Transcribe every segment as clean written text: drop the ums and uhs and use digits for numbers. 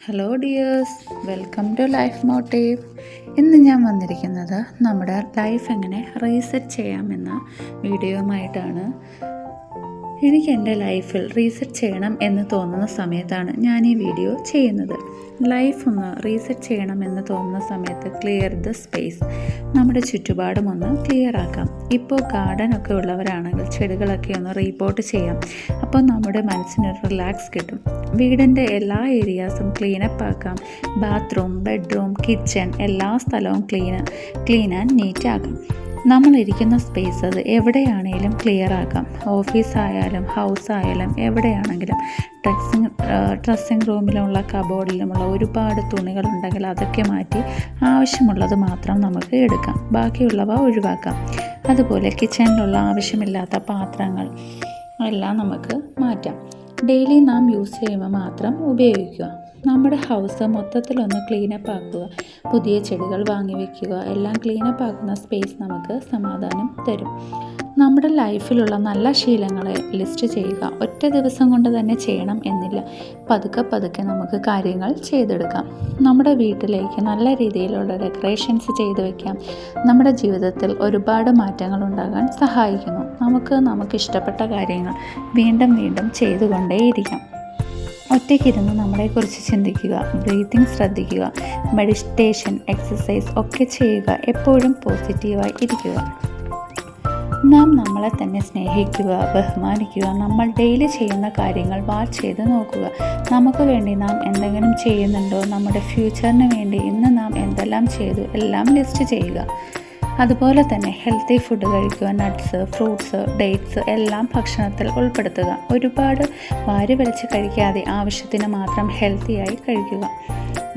Hello dears, welcome to life motive. ഇന്ന് ഞാൻ വന്നിരിക്കുന്നത് നമ്മുടെ ലൈഫ് എങ്ങനെ റീസെറ്റ് ചെയ്യാമെന്ന വീഡിയോയുമായിട്ടാണ്. എനിക്ക് എൻ്റെ ലൈഫിൽ റീസെറ്റ് ചെയ്യണം എന്ന് തോന്നുന്ന സമയത്താണ് ഞാൻ ഈ വീഡിയോ ചെയ്യുന്നത്. ലൈഫ് ഒന്ന് റീസെറ്റ് ചെയ്യണമെന്ന് തോന്നുന്ന സമയത്ത് ക്ലിയർ ദ സ്പേസ്, നമ്മുടെ ചുറ്റുപാടും ഒന്ന് ക്ലിയർ ആക്കാം. ഇപ്പോൾ ഗാർഡനൊക്കെ ഉള്ളവരാണെങ്കിൽ ചെടികളൊക്കെ ഒന്ന് റീപോർട്ട് ചെയ്യാം. അപ്പോൾ നമ്മുടെ മനസ്സിന് റിലാക്സ് കിട്ടും. വീടിൻ്റെ എല്ലാ ഏരിയാസും ക്ലീനപ്പ് ആക്കാം. ബാത്റൂം, ബെഡ്റൂം, കിച്ചൺ എല്ലാ സ്ഥലവും ക്ലീൻ ആൻഡ് നീറ്റ് ആക്കാം. നമ്മളിരിക്കുന്ന സ്പേസ് അത് എവിടെയാണെങ്കിലും ക്ലിയർ ആക്കാം. ഓഫീസായാലും ഹൗസായാലും എവിടെയാണെങ്കിലും ഡ്രസ്സിങ് റൂമിലുള്ള കബോർഡിലുമുള്ള ഒരുപാട് തുണികളുണ്ടെങ്കിൽ അതൊക്കെ മാറ്റി ആവശ്യമുള്ളത് മാത്രം നമുക്ക് എടുക്കാം, ബാക്കിയുള്ളവ ഒഴിവാക്കാം. അതുപോലെ കിച്ചണിലുള്ള ആവശ്യമില്ലാത്ത പാത്രങ്ങൾ എല്ലാം നമുക്ക് മാറ്റാം. ഡെയിലി നാം യൂസ് ചെയ്യുമ്പോൾ മാത്രം ഉപയോഗിക്കുക. നമ്മുടെ ഹൗസ് മൊത്തത്തിലൊന്ന് ക്ലീനപ്പ് ആക്കുക. പുതിയ ചെടികൾ വാങ്ങി വയ്ക്കുക. എല്ലാം ക്ലീനപ്പ് ആക്കുന്ന സ്പേസ് നമുക്ക് സമാധാനം തരും. നമ്മുടെ ലൈഫിലുള്ള നല്ല ശീലങ്ങളെ ലിസ്റ്റ് ചെയ്യുക. ഒറ്റ ദിവസം കൊണ്ട് തന്നെ ചെയ്യണം എന്നില്ല. പതുക്കെ നമുക്ക് കാര്യങ്ങൾ ചെയ്തെടുക്കാം. നമ്മുടെ വീട്ടിലേക്ക് നല്ല രീതിയിലുള്ള ഡെക്കറേഷൻസ് ചെയ്ത് വയ്ക്കാം. നമ്മുടെ ജീവിതത്തിൽ ഒരുപാട് മാറ്റങ്ങൾ ഉണ്ടാകാൻ സഹായിക്കുന്നു. നമുക്കിഷ്ടപ്പെട്ട കാര്യങ്ങൾ വീണ്ടും ചെയ്തുകൊണ്ടേയിരിക്കാം. ഒറ്റയ്ക്കിരുന്ന് നമ്മളെക്കുറിച്ച് ചിന്തിക്കുക. ബ്രീത്തിങ് ശ്രദ്ധിക്കുക. മെഡിറ്റേഷൻ, എക്സസൈസ് ഒക്കെ ചെയ്യുക. എപ്പോഴും പോസിറ്റീവായി ഇരിക്കുക. നാം നമ്മളെ തന്നെ സ്നേഹിക്കുക, ബഹുമാനിക്കുക. നമ്മൾ ഡെയിലി ചെയ്യുന്ന കാര്യങ്ങൾ വാച്ച് ചെയ്ത് നോക്കുക. നമുക്ക് വേണ്ടി നാം എന്തെങ്കിലും ചെയ്യുന്നുണ്ടോ? നമ്മുടെ ഫ്യൂച്ചറിന് വേണ്ടി ഇന്ന് നാം എന്തെല്ലാം ചെയ്തു എല്ലാം ലിസ്റ്റ് ചെയ്യുക. അതുപോലെ തന്നെ ഹെൽത്തി ഫുഡ് കഴിക്കുക. നട്ട്സ്, ഫ്രൂട്ട്സ്, ഡേറ്റ്സ് എല്ലാം ഭക്ഷണത്തിൽ ഉൾപ്പെടുത്തുക. ഒരുപാട് വാരി വലിച്ച് കഴിക്കാതെ ആവശ്യത്തിന് മാത്രം ഹെൽത്തിയായി കഴിക്കുക.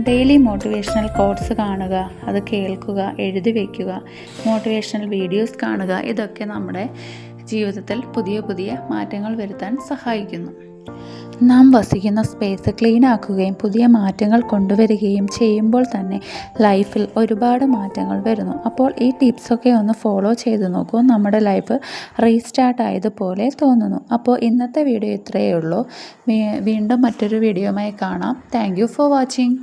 ഡെയിലി മോട്ടിവേഷണൽ കോട്ട്സ് കാണുക, അത് കേൾക്കുക, എഴുതി വയ്ക്കുക. മോട്ടിവേഷണൽ വീഡിയോസ് കാണുക. ഇതൊക്കെ നമ്മുടെ ജീവിതത്തിൽ പുതിയ മാറ്റങ്ങൾ വരുത്താൻ സഹായിക്കുന്നു. നാം വസിക്കുന്ന സ്പേസ് ക്ലീൻ ആക്കുകയും പുതിയ മാറ്റങ്ങൾ കൊണ്ടുവരികയും ചെയ്യുമ്പോൾ തന്നെ ലൈഫിൽ ഒരുപാട് മാറ്റങ്ങൾ വരുന്നു. അപ്പോൾ ഈ ടിപ്സൊക്കെ ഒന്ന് ഫോളോ ചെയ്ത് നോക്കൂ. നമ്മുടെ ലൈഫ് റീസ്റ്റാർട്ട് ആയതുപോലെ തോന്നുന്നു. അപ്പോൾ ഇന്നത്തെ വീഡിയോ ഇത്രയേ ഉള്ളൂ. വീണ്ടും മറ്റൊരു വീഡിയോയുമായി കാണാം. Thank you for watching.